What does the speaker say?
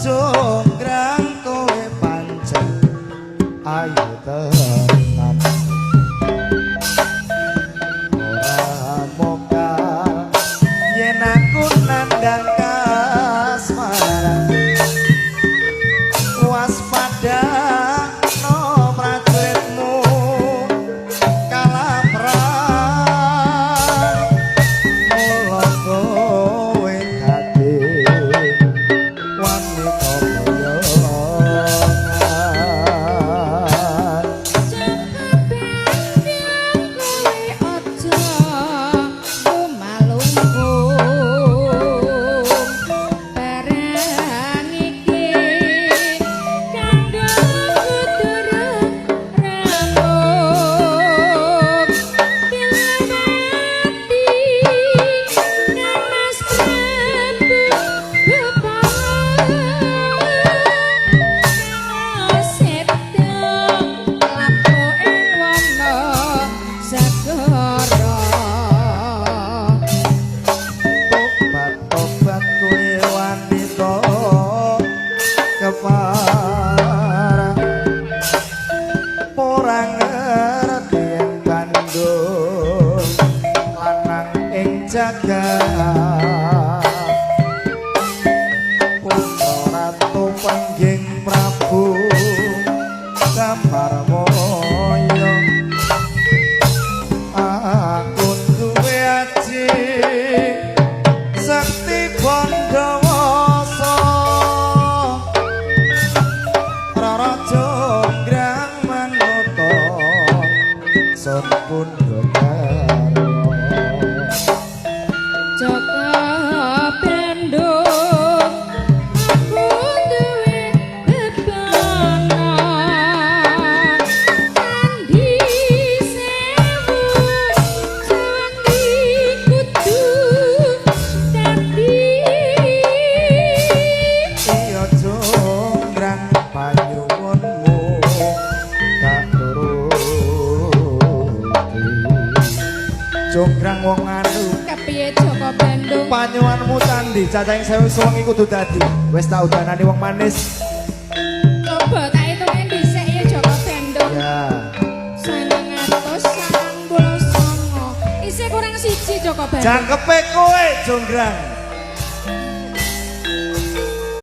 jonggrang kowe pancen ayu tenan ora mokal yen aku nandang kasmaran waspada no prajuritmu kalah perang mula kowe dadi wanita jagat putra ratu pangging Prabu Damarmoyo aku duwe aji sakti Bandawasa Rara jonggrang manuta sun pundha jonggrang wong anu kepiye Joko Bandung panyuwanmu candi cacahing 1000 kudu dadi wis tau danani wong manis coba tak hitungin dhisik ya Joko Bandung ya 999 isih kurang siji Joko Bandung jangkepe kowe jonggrang